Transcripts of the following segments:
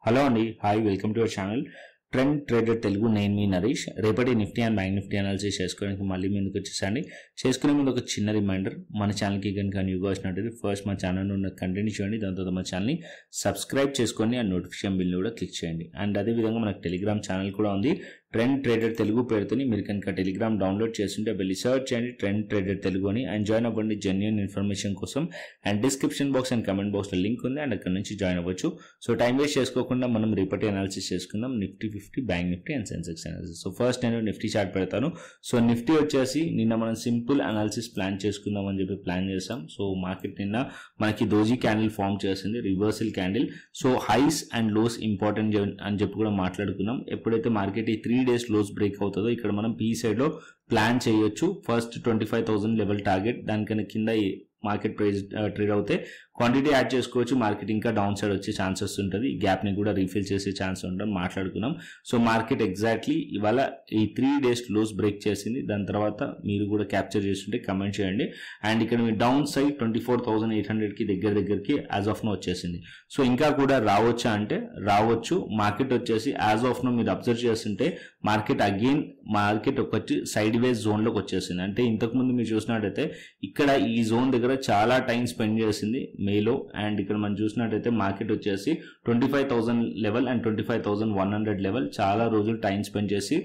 Hello అండి, hi, welcome to our channel trend trader Telugu. నేను మీ నరేష్. రేపటి Nifty and bank Nifty analysis చేసుకోవడానికి మళ్ళీ ముందుకు వచ్చేసండి. చేసుకునే ముందు ఒక చిన్న రిమైండర్, మన ఛానల్కి కనుక న్యూగా వచ్చినట్టయితే ఫస్ట్ మా ఛానల్ ఉన్న కంటెంట్ చేయండి, దాని తర్వాత మా ఛానల్ని సబ్స్క్రైబ్ చేసుకొని ఆ నోటిఫికేషన్ బిల్ని కూడా క్లిక్ చేయండి. అండ్ అదేవిధంగా మనకు టెలిగ్రామ్ ఛానల్ కూడా ఉంది, ట్రెండ్ ట్రేడర్ తెలుగు పేరుతోని. మీరు కనుక టెలిగ్రామ్ డౌన్లోడ్ చేస్తుంటే వెళ్ళి సర్చ్ చేయండి ట్రెండ్ ట్రేడర్ తెలుగు అని, అండ్ జాయిన్ అవ్వండి జెన్యూన్ ఇన్ఫర్మేషన్ కోసం. And description box and comment బాక్స్లో లింక్ ఉంది, అండ్ అక్కడ నుంచి జాయిన్ అవ్వచ్చు. సో టైం వేస్ట్ చేసుకోకుండా మనం రేపటి అనాలిసిస్ చేసుకుందాం, Nifty 50, bank Nifty and Sensex analysis. So first నేను నిఫ్టీ చార్ట్ పెడతాను. సో నిఫ్టీ వచ్చేసి నిన్న మనం సింపుల్ అనాలిసిస్ ప్లాన్ చేసుకుందాం అని చెప్పి ప్లాన్ చేసాం. సో మార్కెట్ నిన్న మనకి దోజీ క్యాండిల్ ఫామ్ చేసింది, reversal candle. So highs and lows important అని చెప్పి కూడా మాట్లాడుకున్నాం. ఎప్పుడైతే మార్కెట్ ఈ 3 days లోస్ బ్రేక్ అవుతుందో ఇక్కడ మనం పీ సైడ్ లో ప్లాన్ చేయొచ్చు. ఫస్ట్ 25,000 లెవెల్ టార్గెట్, దానికన్నా కింద మార్కెట్ ప్రైస్ ట్రేడ్ అవుతే క్వాంటిటీ యాడ్ చేసుకోవచ్చు. మార్కెట్ ఇంకా డౌన్ సైడ్ వచ్చే ఛాన్సెస్ ఉంటుంది, గ్యాప్ ని కూడా రీఫిల్ చేసే ఛాన్స్ ఉంటుంది మాట్లాడుకున్నాం. సో మార్కెట్ ఎగ్జాక్ట్లీ ఇవాళ ఈ 3 days లోస్ బ్రేక్ చేసింది. దాని తర్వాత మీరు కూడా క్యాప్చర్ చేస్తుంటే కమెంట్ చేయండి. అండ్ ఇక్కడ మీ డౌన్ సైడ్ 24,800 కి దగ్గరికి యాజ్ ఆఫ్ నో వచ్చేసింది. సో ఇంకా కూడా రావచ్చా అంటే రావచ్చు. మార్కెట్ వచ్చేసి యాజ్ ఆఫ్ నో మీరు అబ్జర్వ్ చేస్తుంటే మార్కెట్ ఒకటి సైడ్ వేస్ జోన్ లోకి వచ్చేసింది. అంటే ఇంతకు ముందు మీరు చూసినట్టయితే ఇక్కడ ఈ జోన్ దగ్గర చాలా టైం స్పెండ్ చేసింది మేలో. అండ్ ఇక్కడ మనం చూసినట్టయితే మార్కెట్ వచ్చేసి 25,000 లెవెల్ అండ్ 25,100 లెవెల్ చాలా రోజులు టైం స్పెండ్ చేసి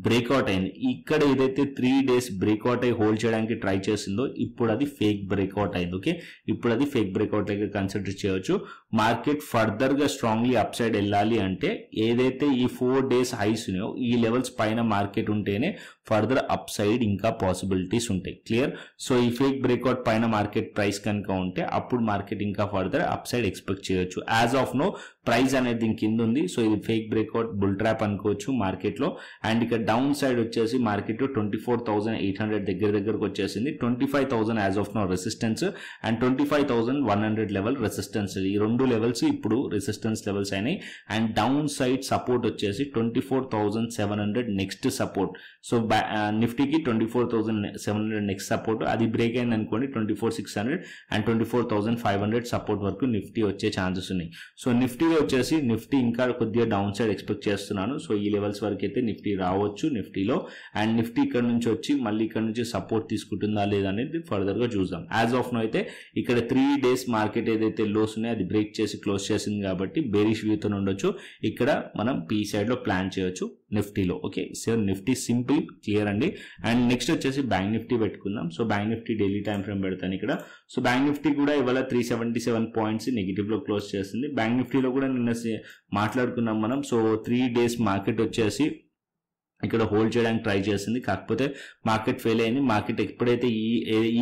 బ్రేక్అవుట్ అయింది. ఇక్కడ ఏదైతే 3 days బ్రేక్అవుట్ అయి హోల్డ్ చేయడానికి ట్రై చేసిందో ఇప్పుడు అది ఫేక్ బ్రేక్అవుట్ అయింది. ఓకే, ఇప్పుడు అది ఫేక్ బ్రేక్అవుట్ లాగా కన్సిడర్ చేయవచ్చు. మార్కెట్ ఫర్దర్ గా స్ట్రాంగ్లీ అప్ సైడ్ వెళ్ళాలి అంటే ఏదైతే ఈ 4 days హైస్ ఉన్నాయో ఈ లెవెల్స్ పైన మార్కెట్ ఉంటేనే ఫర్దర్ అప్ సైడ్ ఇంకా పాసిబిలిటీస్ ఉంటాయి. క్లియర్? సో ఈ ఫేక్ బ్రేక్అవుట్ పైన మార్కెట్ ప్రైస్ కనుక ఉంటే అప్పుడు మార్కెట్ ఇంకా ఫర్దర్ అప్ సైడ్ ఎక్స్పెక్ట్ చేయొచ్చు. యాజ్ ఆఫ్ నో ప్రైస్ అనేది దీని కింద ఉంది. సో ఇది ఫేక్ బ్రేక్అవుట్ బుల్ ట్రాప్ అనుకోవచ్చు మార్కెట్ లో. అండ్ ఇక్కడ డౌన్ సైడ్ వచ్చేసి మార్కెట్ 24,800 దగ్గరకు వచ్చేసింది. 25,000 as of now resistance and 25,100 level resistance. ఈ రెండు లెవెల్స్ ఇప్పుడు రెసిస్టెన్స్ లెవెల్స్ అయినాయి. అండ్ డౌన్ సైడ్ సపోర్ట్ వచ్చేసి 24,700 నెక్స్ట్ సపోర్ట్. సో నిఫ్టీకి 24,700 నెక్స్ట్ సపోర్ట్. అది బ్రేక్ అయింది అనుకోండి 24,600 అండ్ 24,500 సపోర్ట్ వరకు నిఫ్టీ వచ్చే ఛాన్సెస్ ఉన్నాయి. సో నిఫ్టీలో వచ్చేసి నిఫ్టీ ఇంకా కొద్దిగా డౌన్ సైడ్ ఎక్స్పెక్ట్ చేస్తున్నాను. సో ఈ లెవెల్స్ వరకు అయితే నిఫ్టీ రావచ్చు నిఫ్టీలో. అండ్ నిఫ్టీ ఇక్కడ నుంచి వచ్చి మళ్ళీ ఇక్కడ నుంచి సపోర్ట్ తీసుకుంటుందా లేదా అనేది ఫర్దర్ గా చూద్దాం. యాజ్ ఆఫ్ నో అయితే ఇక్కడ 3 days మార్కెట్ ఏదైతే లోస్ ఉన్నాయో అది బ్రేక్ చేసి క్లోజ్ చేసింది కాబట్టి బేరిష్ వ్యూతో ఉండొచ్చు. ఇక్కడ మనం పీ సైడ్ లో ప్లాన్ చేయొచ్చు నిఫ్టీలో. Okay, so Nifty simple clear అండి. అండ్ నెక్స్ట్ వచ్చేసి బ్యాంక్ నిఫ్టీ పెట్టుకుందాం. So bank Nifty daily time frame పెడతాను ఇక్కడ. సో బ్యాంక్ నిఫ్టీ కూడా ఇవాళ 377 పాయింట్స్ నెగిటివ్ లో క్లోజ్ చేస్తుంది. బ్యాంక్ నిఫ్టీలో కూడా నిన్న మాట్లాడుకున్నాం మనం. సో 3 days మార్కెట్ వచ్చేసి ఇక్కడ హోల్డ్ చేయడానికి ట్రై చేసింది, కాకపోతే మార్కెట్ ఫెయిల్ అయింది. మార్కెట్ ఎప్పుడైతే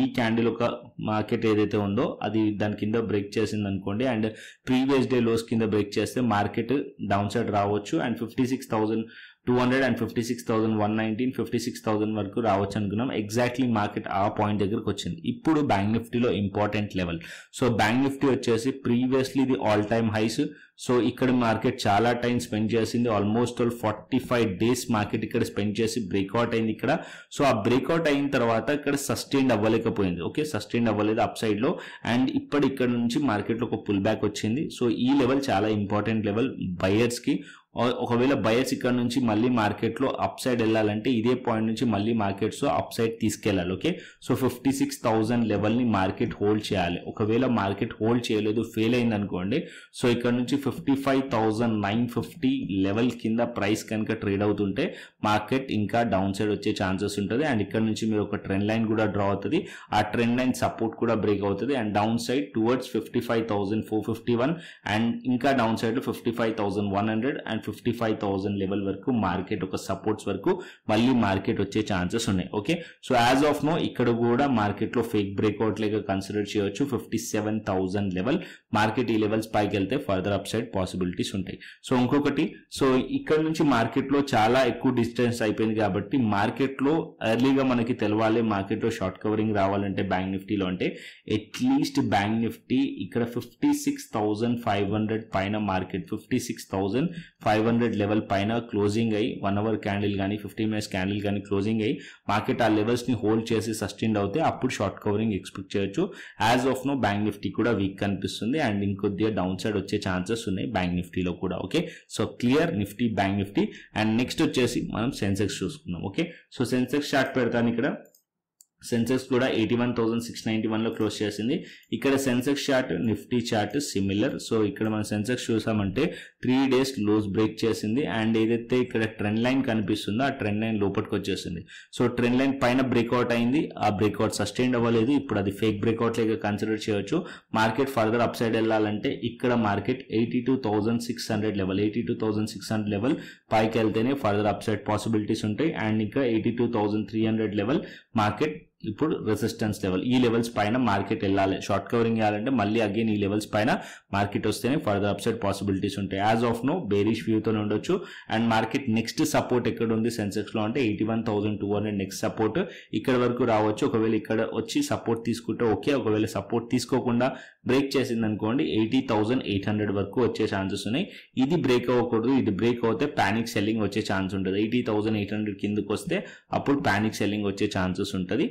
ఈ క్యాండిల్ ఒక మార్కెట్ ఏదైతే ఉందో అది దాని కింద బ్రేక్ చేసింది అనుకోండి, అండ్ ప్రీవియస్ డే లోస్ కింద బ్రేక్ చేస్తే మార్కెట్ డౌన్ సైడ్ రావచ్చు. అండ్ 56,200 అండ్ 56,119, 56,000 వరకు రావచ్చు అనుకున్నాం. ఎగ్జాక్ట్లీ మార్కెట్ ఆ పాయింట్ దగ్గరకు వచ్చింది. ఇప్పుడు బ్యాంక్ నిఫ్టీలో important level. So bank Nifty వచ్చేసి ప్రీవియస్లీ ఇది ఆల్ టైమ్ హైస్. సో ఇక్కడ మార్కెట్ చాలా టైం స్పెండ్ చేసింది, ఆల్మోస్ట్ 45 days మార్కెట్ ఇక్కడ స్పెండ్ చేసి బ్రేక్అవుట్ అయింది ఇక్కడ. సో ఆ బ్రేక్అవుట్ అయిన తర్వాత ఇక్కడ సస్టైన్ అవ్వలేకపోయింది. ఓకే, సస్టైన్ అవ్వలేదు అప్ సైడ్ లో. అండ్ ఇక్కడ నుంచి మార్కెట్ లో ఒక పుల్ బ్యాక్ వచ్చింది. సో ఈ లెవెల్ చాలా ఇంపార్టెంట్ లెవెల్ బయర్స్ కి. ఒకవేళ బయర్స్ ఇక్కడ నుంచి మళ్ళీ మార్కెట్ లో అప్ సైడ్ వెళ్ళాలంటే ఇదే పాయింట్ నుంచి మళ్ళీ మార్కెట్స్ అప్ సైడ్ తీసుకెళ్లాలి. ఓకే, సో 56,000 లెవెల్ ని మార్కెట్ హోల్డ్ చేయాలి. ఒకవేళ మార్కెట్ హోల్డ్ చేయలేదు, ఫెయిల్ అయింది అనుకోండి, సో ఇక్కడ నుంచి 55,950 లెవెల్ కింద ప్రైస్ కనుక ట్రేడ్ అవుతుంటే మార్కెట్ ఇంకా డౌన్ సైడ్ వచ్చే ఛాన్సెస్ ఉంటుంది. అండ్ ఇక్కడ నుంచి మీరు ఒక ట్రెండ్ లైన్ కూడా డ్రా అవుతుంది. ఆ ట్రెండ్ లైన్ సపోర్ట్ కూడా బ్రేక్ అవుతుంది. And down side towards 55,451 and ఇంకా డౌన్ సైడ్ 55,100 అండ్ 55,000 లెవెల్ వరకు మార్కెట్ ఒక సపోర్ట్స్ వరకు మళ్ళీ మార్కెట్ వచ్చే ఛాన్సెస్ ఉన్నాయి. Okay, so as of now ఇక్కడ కూడా మార్కెట్ లో ఫేక్ బ్రేక్అవుట్ లాగా కన్సిడర్ చేయొచ్చు. 57,000 లెవెల్ మార్కెట్ ఈ లెవెల్స్ పైకి వెళ్తే ఫర్దర్ అప్ సైడ్ పాసిబిలిటీస్ ఉంటాయి. సో ఇంకొకటి, సో ఇక్కడ నుంచి మార్కెట్ లో చాలా ఎక్కువ డిస్టెన్స్ అయిపోయింది కాబట్టి మార్కెట్ లో ఎర్లీగా మనకి తెలవాలి, మార్కెట్ లో షార్ట్ కవరింగ్ రావాలంటే బ్యాంక్ నిఫ్టీలో అంటే అట్లీస్ట్ బ్యాంక్ నిఫ్టీ ఇక్కడ 56,500 పైన మార్కెట్ 56,500 500 లెవెల్ పైన క్లోజింగ్ అయ్యి 1 అవర్ క్యాండిల్ కానీ 15 మినిట్స్ క్యాండిల్ కానీ క్లోజింగ్ అయ్యి మార్కెట్ ఆ లెవెల్స్ని హోల్డ్ చేసి సస్టైన్ అవుతే అప్పుడు షార్ట్ కవరింగ్ ఎక్స్పెక్ట్ చేయొచ్చు. As of now bank Nifty కూడా వీక్ కనిపిస్తుంది అండ్ ఇంకొద్దిగా డౌన్ సైడ్ వచ్చే ఛాన్సెస్ ఉన్నాయి బ్యాంక్ నిఫ్టీలో కూడా. Okay, so clear Nifty bank Nifty. And next వచ్చేసి మనం సెన్సెక్స్ చూసుకుందాం. ఓకే, సో సెన్సెక్స్ చార్ట్ పెడతాను. ఇక్కడ సెన్సెక్స్ కూడా 81,691లో క్లోజ్ చేసింది. ఇక్కడ Sensex chart Nifty chart similar. So ఇక్కడ మనం సెన్సెక్స్ చూసామంటే 3 days లోస్ బ్రేక్ చేసింది అండ్ ఏదైతే ఇక్కడ ట్రెండ్ లైన్ కనిపిస్తుందో ఆ ట్రెండ్ లైన్ లోపలికి వచ్చేసింది. సో ట్రెండ్ లైన్ పైన బ్రేక్అవుట్ అయింది, ఆ బ్రేక్అవుట్ సస్టైన్ అవ్వలేదు. ఇప్పుడు అది ఫేక్ బ్రేక్అవుట్ లాగా కన్సిడర్ చేయొచ్చు. మార్కెట్ ఫర్దర్ అప్ సైడ్ వెళ్ళాలంటే ఇక్కడ మార్కెట్ 82,600 లెవెల్ 82,600 లెవెల్ పైకి వెళ్తేనే ఫర్దర్ అప్ సైడ్ పాసిబిలిటీస్ ఉంటాయి. అండ్ ఇంకా 82,300 లెవెల్ మార్కెట్ ఇప్పుడు రెసిస్టెన్స్ లెవెల్. ఈ లెవెల్స్ పైన మార్కెట్ వెళ్ళాలి. షార్ట్ కవరింగ్ చేయాలంటే మళ్ళీ అగైన్ ఈ లెవెల్స్ పైన మార్కెట్ వస్తేనే ఫర్దర్ అప్సైడ్ పాసిబిలిటీస్ ఉంటాయి. యాజ్ ఆఫ్ నో బేరిష్ వ్యూతో ఉండొచ్చు. అండ్ మార్కెట్ నెక్స్ట్ సపోర్ట్ ఎక్కడ ఉంది సెన్సెక్స్ లో అంటే 81,200 నెక్స్ట్ సపోర్ట్ ఇక్కడ వరకు రావచ్చు. ఒకవేళ ఇక్కడ వచ్చి సపోర్ట్ తీసుకుంటే ఓకే, ఒకవేళ సపోర్ట్ తీసుకోకుండా బ్రేక్ చేసింది అనుకోండి 80,800 వరకు వచ్చే ఛాన్సెస్ ఉన్నాయి. ఇది బ్రేక్ అవ్వకూడదు. ఇది బ్రేక్ అవుతే ప్యానిక్ సెల్లింగ్ వచ్చే ఛాన్స్ ఉంటుంది. 80,800 కిందకు వస్తే అప్పుడు ప్యానిక్ సెల్లింగ్ వచ్చే ఛాన్సెస్ ఉంటుంది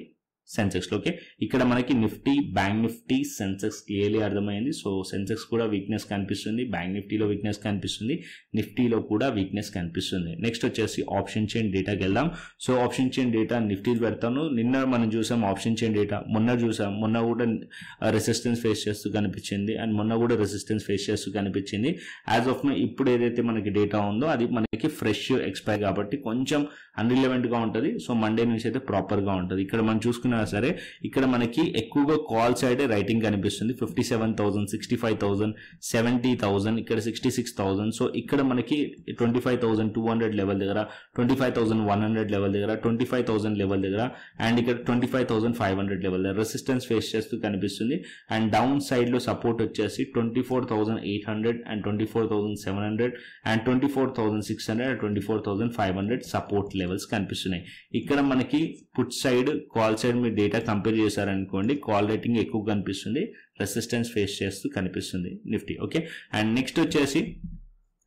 సెన్సెక్స్ లో. ఓకే, ఇక్కడ మనకి Nifty bank Nifty Sensex clearly అర్థమైంది. సో సెన్సెక్స్ కూడా వీక్నెస్ కనిపిస్తుంది, బ్యాంక్ నిఫ్టీలో వీక్నెస్ కనిపిస్తుంది, నిఫ్టీలో కూడా వీక్నెస్ కనిపిస్తుంది. నెక్స్ట్ వచ్చేసి ఆప్షన్ చైన్ డేటాకి వెళ్దాం. So option chain data Nifty పెడతాను. నిన్న మనం చూసాం ఆప్షన్ చైన్ డేటా, మొన్న చూసాం. మొన్న కూడా రెసిస్టెన్స్ ఫేస్ చేస్తూ కనిపించింది అండ్ మొన్న కూడా రెసిస్టెన్స్ ఫేస్ చేస్తూ కనిపించింది. యాజ్ ఆఫ్ నో ఇప్పుడు ఏదైతే మనకి డేటా ఉందో అది మనకి ఫ్రెష్ ఎక్స్పైర్ కాబట్టి కొంచెం అన్రిలవెంట్ గా ఉంటుంది. సో మండే నుంచి అయితే ప్రాపర్ గా ఉంటుంది. ఇక్కడ మనం చూసుకున్నా సరే ఇక్కడ మనకి ఎక్కువగా కాల్ సైడ్ రైటింగ్ కనిపిస్తుంది. 57,000, 65,000, 70,000, ఇక్కడ 66,000. సో ఇక్కడ మనకి 25,200 లెవెల్ దగ్గర, 25,100 లెవెల్ దగ్గర, 25,000 లెవెల్ దగ్గర అండ్ ఇక్కడ 25,500 లెవెల్ దగ్గర రెసిస్టెన్స్ ఫేస్ చేస్తూ కనిపిస్తుంది. అండ్ డౌన్ సైడ్ లో సపోర్ట్ వచ్చేసి 24,800 and 24,700 and 24,600 and 24,500 support levels కనిపిస్తున్నాయి. ఇక్కడ మనకి పుట్ సైడ్ కాల్ సైడ్ మీరు డేటా కంపేర్ చేశారనుకోండి కాల్ రేటింగ్ ఎక్కువ కనిపిస్తుంది, రెసిస్టెన్స్ ఫేస్ చేస్తూ కనిపిస్తుంది నిఫ్టీ. ఓకే, అండ్ నెక్స్ట్ వచ్చేసి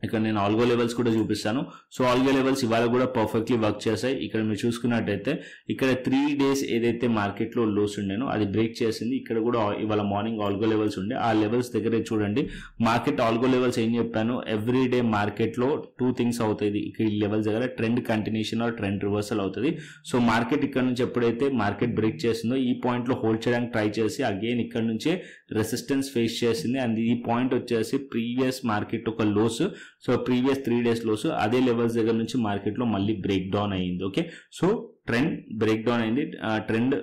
ఇక్కడ నేను ఆల్గో లెవెల్స్ కూడా చూపిస్తాను. సో ఆల్గో లెవెల్స్ ఇవాళ కూడా పర్ఫెక్ట్లీ వర్క్ చేశాయి. ఇక్కడ మీరు చూసుకున్నట్టయితే ఇక్కడ 3 days ఏదైతే మార్కెట్ లో లోస్ ఉండేనో అది బ్రేక్ చేసింది. ఇక్కడ కూడా ఇవాళ మార్నింగ్ ఆల్గో లెవెల్స్ ఉండే, ఆ లెవెల్స్ దగ్గర చూడండి. మార్కెట్ ఆల్గో లెవెల్స్ ఏం చెప్పాను, ఎవ్రీ డే మార్కెట్ లో 2 things అవుతాయి. ఇక్కడ ఈ లెవెల్స్ దగ్గర trend continuation or trend reversal అవుతుంది. సో మార్కెట్ ఇక్కడ నుంచి ఎప్పుడైతే మార్కెట్ బ్రేక్ చేసిందో ఈ పాయింట్ లో హోల్డ్ చేయడానికి ట్రై చేసి అగైన్ ఇక్కడ నుంచే రెసిస్టెన్స్ ఫేస్ చేసింది. అండ్ ఈ పాయింట్ వచ్చేసి ప్రీవియస్ మార్కెట్ ఒక lows. So previous 3 days lows అదే లెవెల్స్ దగ్గర నుంచి మార్కెట్ లో మళ్ళీ బ్రేక్ డౌన్ అయ్యింది. Okay, so trend break down అయింది. ట్రెండ్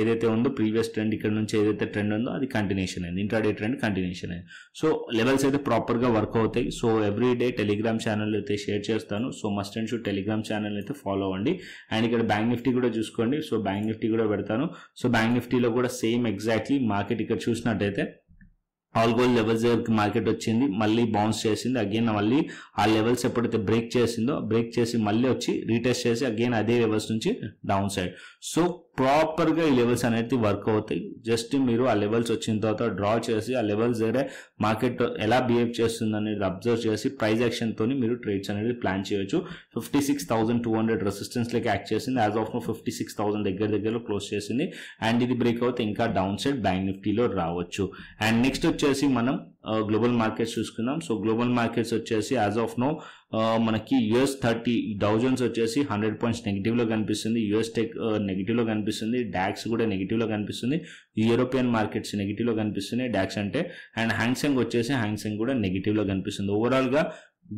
ఏదైతే ఉందో ప్రీవియస్ ట్రెండ్ ఇక్కడ నుంచి ఏదైతే ట్రెండ్ ఉందో అది కంటిన్యూషన్ అయింది, ఇంట్రాడే ట్రెండ్ కంటిన్యూషన్ అయింది. సో లెవెల్స్ అయితే ప్రాపర్ గా వర్క్ అవుతాయి. So every day Telegram channel అయితే షేర్ చేస్తాను. So must and should Telegram channel అయితే ఫాలో అవ్వండి. అండ్ ఇక్కడ బ్యాంక్ నిఫ్టీ కూడా చూసుకోండి. సో బ్యాంక్ నిఫ్టీ కూడా పెడతాను. సో బ్యాంక్ నిఫ్టీలో కూడా సేమ్ ఎగ్జాక్ట్లీ మార్కెట్ ఇక్కడ చూసినట్టయితే ఆల్గో లెవెల్స్ దగ్గరికి మార్కెట్ వచ్చింది, మళ్ళీ బౌన్స్ చేసింది. అగైన్ మళ్ళీ ఆ లెవెల్స్ ఎప్పుడైతే బ్రేక్ చేసిందో బ్రేక్ చేసి మళ్ళీ వచ్చి రీటెస్ట్ చేసి అగైన్ అదే లెవెల్స్ నుంచి డౌన్ సైడ్. సో ప్రాపర్ గా ఈ లెవెల్స్ అనేది వర్క్ అవుతాయి. జస్ట్ మీరు ఆ లెవెల్స్ వచ్చిన తర్వాత డ్రా చేసి ఆ లెవెల్స్ దగ్గర మార్కెట్ ఎలా బిహేవ్ చేస్తుంది అనేది అబ్జర్వ్ చేసి ప్రైస్ యాక్షన్ తోని మీరు ట్రేడ్స్ అనేది ప్లాన్ చేయొచ్చు. 56,200 రెసిస్టెన్స్ లెక్క యాక్ట్ చేసింది. యాజ్ ఆఫ్ 56,000 దగ్గరలో క్లోజ్ చేసింది. అండ్ ఇది బ్రేక్ అవుతే ఇంకా డౌన్ సైడ్ బ్యాంక్ నిఫ్టీలో రావచ్చు. అండ్ నెక్స్ట్ వచ్చేసి మనం గ్లోబల్ మార్కెట్స్ చూసుకుందాం. సో గ్లోబల్ మార్కెట్స్ వచ్చేసి యాజ్ ఆఫ్ నో మనకి US30 డౌజన్స్ వచ్చేసి 100 points నెగిటివ్ లో కనిపిస్తుంది, US టెక్ నెగిటివ్ లో కనిపిస్తుంది, డాక్స్ కూడా నెగిటివ్ లో కనిపిస్తుంది, యూరోపియన్ మార్కెట్స్ నెగిటివ్ లో కనిపిస్తున్నాయి డాక్స్ అంటే. అండ్ హ్యాంగ్సెంగ్ వచ్చేసి హ్యాంగ్సెంగ్ కూడా నెగిటివ్ లో కనిపిస్తుంది. ఓవరాల్ గా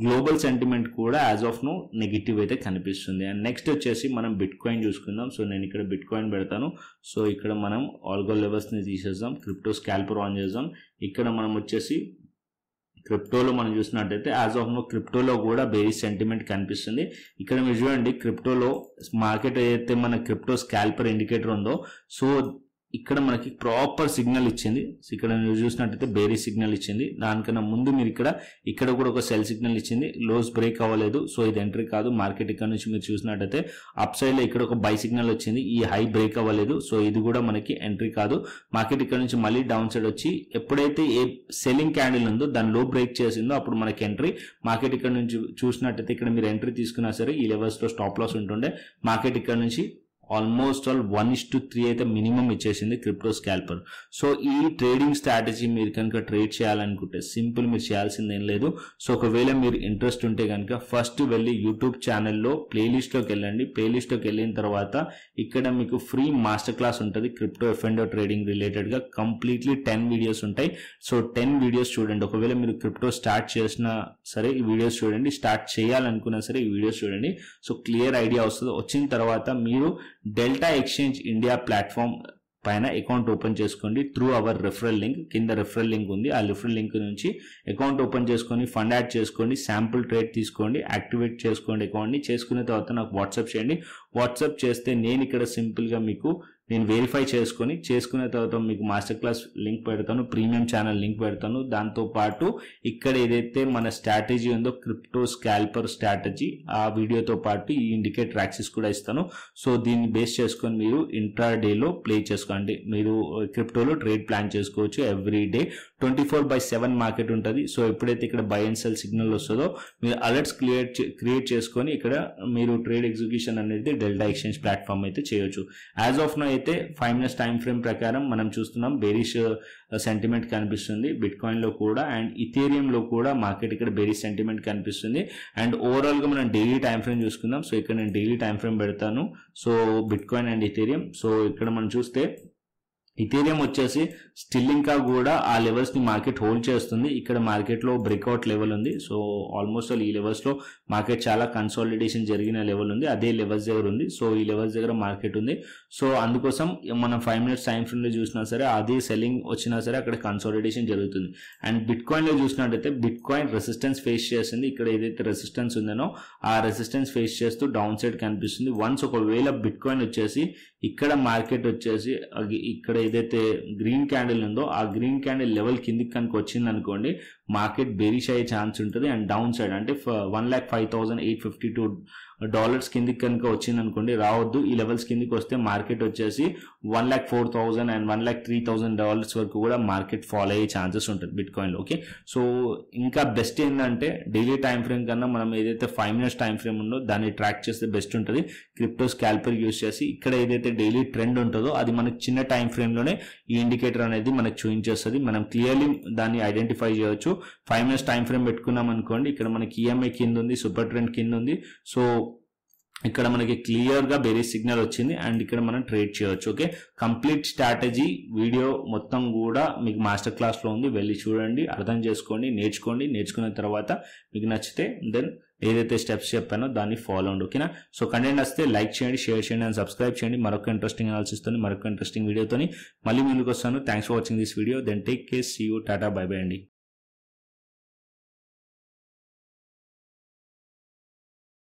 గ్లోబల్ సెంటిమెంట్ కూడా యాజ్ ఆఫ్ నో నెగిటివ్ అయితే కనిపిస్తుంది. అండ్ నెక్స్ట్ వచ్చేసి మనం బిట్ కాయిన్ చూసుకుందాం. సో నేను ఇక్కడ బిట్ కాయిన్ పెడతాను. సో ఇక్కడ మనం ఆల్గో లెవెల్స్ ని తీసేద్దాం, క్రిప్టో స్కాల్పర్ ఆన్ చేద్దాం. ఇక్కడ మనం వచ్చేసి క్రిప్టోలో మనం చూసినట్టయితే యాజ్ ఆఫ్ నో క్రిప్టోలో కూడా బేరిష్ సెంటిమెంట్ కనిపిస్తుంది. ఇక్కడ మీరు చూడండి క్రిప్టోలో మార్కెట్ ఏదైతే మన క్రిప్టో స్కాల్పర్ ఇండికేటర్ ఉందో సో ఇక్కడ మనకి ప్రాపర్ సిగ్నల్ ఇచ్చింది. ఇక్కడ మీరు చూసినట్టయితే బేరీ సిగ్నల్ ఇచ్చింది. దానికన్నా ముందు మీరు ఇక్కడ కూడా ఒక సెల్ సిగ్నల్ ఇచ్చింది. లోస్ బ్రేక్ అవ్వలేదు, సో ఇది ఎంట్రీ కాదు. మార్కెట్ ఇక్కడ నుంచి మీరు చూసినట్టయితే అప్ సైడ్ లో ఇక్కడ ఒక బై సిగ్నల్ వచ్చింది. ఈ హై బ్రేక్ అవ్వలేదు, సో ఇది కూడా మనకి ఎంట్రీ కాదు. మార్కెట్ ఇక్కడ నుంచి మళ్ళీ డౌన్ సైడ్ వచ్చి ఎప్పుడైతే ఏ సెల్లింగ్ క్యాండిల్ ఉందో దాని లో బ్రేక్ చేసిందో అప్పుడు మనకి ఎంట్రీ. మార్కెట్ ఇక్కడ నుంచి చూసినట్టయితే ఇక్కడ మీరు ఎంట్రీ తీసుకున్నా సరే ఈ లెవెల్స్ లో స్టాప్ లాస్ ఉంటుండే. మార్కెట్ ఇక్కడ నుంచి ఆల్మోస్ట్ ఆల్ 1:3 అయితే మినిమం ఇచ్చేసింది క్రిప్టో స్కాల్పర్. సో ఈ ట్రేడింగ్ స్ట్రాటజీ మీరు కనుక ట్రేడ్ చేయాలనుకుంటే సింపుల్, మీరు చేయాల్సింది ఏం లేదు. సో ఒకవేళ మీరు ఇంట్రెస్ట్ ఉంటే కనుక ఫస్ట్ వెళ్ళి యూట్యూబ్ ఛానల్లో ప్లేలిస్ట్లోకి వెళ్ళండి. ప్లేలిస్ట్లోకి వెళ్ళిన తర్వాత ఇక్కడ మీకు ఫ్రీ మాస్టర్ క్లాస్ ఉంటుంది క్రిప్టో ఎఫ్ఎండో ట్రేడింగ్ రిలేటెడ్గా. కంప్లీట్లీ 10 వీడియోస్ ఉంటాయి. సో 10 వీడియోస్ చూడండి. ఒకవేళ మీరు క్రిప్టో స్టార్ట్ చేసినా సరే ఈ వీడియోస్ చూడండి, స్టార్ట్ చేయాలనుకున్నా సరే ఈ వీడియోస్ చూడండి. సో క్లియర్ ఐడియా వస్తుంది. వచ్చిన తర్వాత మీరు డెల్టా ఎక్స్చేంజ్ ఇండియా ప్లాట్ఫామ్ పైన అకౌంట్ ఓపెన్ చేసుకోండి త్రూ అవర్ రెఫరల్ లింక్. కింద రెఫరల్ లింక్ ఉంది, ఆ రెఫరల్ లింక్ నుంచి అకౌంట్ ఓపెన్ చేసుకొని ఫండ్ యాడ్ చేసుకోండి, శాంపుల్ ట్రేడ్ తీసుకోండి, యాక్టివేట్ చేసుకోండి అకౌంట్ని. చేసుకున్న తర్వాత నాకు వాట్సాప్ చేయండి. వాట్సాప్ చేస్తే నేను ఇక్కడ సింపుల్గా నేను వెరిఫై చేసుకున్న తర్వాత మీకు మాస్టర్ క్లాస్ లింక్ పెడతాను, ప్రీమియం ఛానల్ లింక్ పెడతాను. దాంతోపాటు ఇక్కడ ఏదైతే మన స్ట్రాటజీ ఉందో క్రిప్టో స్కాల్పర్ స్ట్రాటజీ, ఆ వీడియోతో పాటు ఈ ఇండికేటర్ యాక్సిస్ కూడా ఇస్తాను. సో దీన్ని బేస్ చేసుకొని మీరు ఇంట్రాడేలో ప్లే చేసుకోండి. మీరు క్రిప్టోలో ట్రేడ్ ప్లాన్ చేసుకోవచ్చు. ఎవ్రీ డే 24/7 మార్కెట్ ఉంటుంది. సో ఎప్పుడైతే ఇక్కడ బై అండ్ సెల్ సిగ్నల్ వస్తుందో మీరు అలర్ట్స్ క్రియేట్ చేసుకొని ఇక్కడ మీరు ట్రేడ్ ఎగ్జిక్యూషన్ అనేది డెల్టా ఎక్స్చేంజ్ ప్లాట్ఫామ్ అయితే చేయొచ్చు. యాజ్ ఆఫ్ నో అయితే 5 minutes టైం ఫ్రేమ్ ప్రకారం మనం చూస్తున్నాం బేరిష్ సెంటిమెంట్ కనిపిస్తుంది బిట్ కాయిన్ లో కూడా, అండ్ ఇథేరియం లో కూడా మార్కెట్ ఇక్కడ బేరిష్ సెంటిమెంట్ కనిపిస్తుంది. అండ్ ఓవరాల్ గా మనం డైలీ టైం ఫ్రేమ్ చూసుకుందాం. సో ఇక్కడ నేను డైలీ టైం ఫ్రేమ్ పెడతాను. So bit coin and Ethereum. So ఇక్కడ మనం చూస్తే ఇథేరియం వచ్చేసి స్టిల్ ఇంకా కూడా ఆ లెవెల్స్ ని మార్కెట్ హోల్డ్ చేస్తుంది. ఇక్కడ మార్కెట్ లో బ్రేక్అవుట్ లెవెల్ ఉంది. సో ఆల్మోస్ట్ ఈ లెవెల్స్ లో మార్కెట్ చాలా కన్సాలిడేషన్ జరిగిన లెవెల్ ఉంది, అదే లెవెల్స్ దగ్గర ఉంది. సో ఈ లెవెల్స్ దగ్గర మార్కెట్ ఉంది. సో అందుకోసం మనం 5 minutes టైం ఫ్రేమ్ లో చూసినా సరే అదే సెల్లింగ్ వచ్చినా సరే అక్కడ కన్సాలిడేషన్ జరుగుతుంది. అండ్ బిట్ కాయిన్ లో చూసినట్టయితే బిట్ కాయిన్ రెసిస్టెన్స్ ఫేస్ చేస్తుంది. ఇక్కడ ఏదైతే రెసిస్టెన్స్ ఉందనో ఆ రెసిస్టెన్స్ ఫేస్ చేస్తూ డౌన్ సైడ్ కనిపిస్తుంది. వన్స్ ఒకవేళ బిట్ కాయిన్ వచ్చేసి ఇక్కడ మార్కెట్ వచ్చేసి ఇక్కడ ఏదైతే గ్రీన్ క్యాండిల్ ఉందో ఆ గ్రీన్ క్యాండిల్ లెవెల్ కిందికి కనుక వచ్చింది అనుకోండి మార్కెట్ బెరిష్ అయ్యే ఛాన్స్ ఉంటుంది. అండ్ డౌన్ సైడ్ అంటే $1,05,852 కిందికి కనుక వచ్చింది అనుకోండి, రావద్దు. ఈ లెవెల్స్ కిందికి వస్తే మార్కెట్ వచ్చేసి $1,04,000 అండ్ $1,03,000 వరకు కూడా మార్కెట్ ఫాలో అయ్యే ఛాన్సెస్ ఉంటుంది బిట్ కాయిన్ లో. ఓకే, సో ఇంకా బెస్ట్ ఏంటంటే డైలీ టైం ఫ్రేమ్ కన్నా మనం ఏదైతే 5 minutes టైం ఫ్రేమ్ ఉందో దాన్ని ట్రాక్ చేస్తే బెస్ట్ ఉంటుంది. క్రిప్టో స్కాల్పర్ యూస్ చేసి ఇక్కడ ఏదైతే డైలీ ట్రెండ్ ఉంటుందో అది మనకి చిన్న టైం ఫ్రేమ్ లోనే ఈ ఇండికేటర్ అనేది మనకు చూపించేస్తుంది. మనం క్లియర్లీ దాన్ని ఐడెంటిఫై చేయొచ్చు. 5 minutes టైం ఫ్రేమ్ పెట్టుకున్నాం అనుకోండి, ఇక్కడ మనకి ఈఎంఐ కింద ఉంది, సూపర్ ట్రెండ్ కింద ఉంది. సో ఇక్కడ మనకి క్లియర్ గా బేరిష్ సిగ్నల్ వచ్చింది అండ్ ఇక్కడ మనం ట్రేడ్ చేయొచ్చు. ఓకే, కంప్లీట్ స్ట్రాటజీ వీడియో మొత్తం కూడా మీకు మాస్టర్ క్లాస్ లో ఉంది. వెళ్ళి చూడండి, అర్థం చేసుకోండి, నేర్చుకోండి. నేర్చుకున్న తర్వాత మీకు నచ్చితే దెన్ ఏదైతే స్టెప్స్ చెప్పానో దాన్ని ఫాలో అవ్వండి. ఓకేనా? సో కంటెంట్ వస్తే లైక్ చేయండి, షేర్ చేయండి అండ్ సబ్స్క్రైబ్ చేయండి. మరొక ఇంట్రెస్టింగ్ అనాలిసిస్ తోని మరొక ఇంట్రెస్టింగ్ వీడియోతోని మళ్ళీ ముందుకు వస్తాను. Thanks for watching this video. Then take care, see you, tata, bye bye అండి.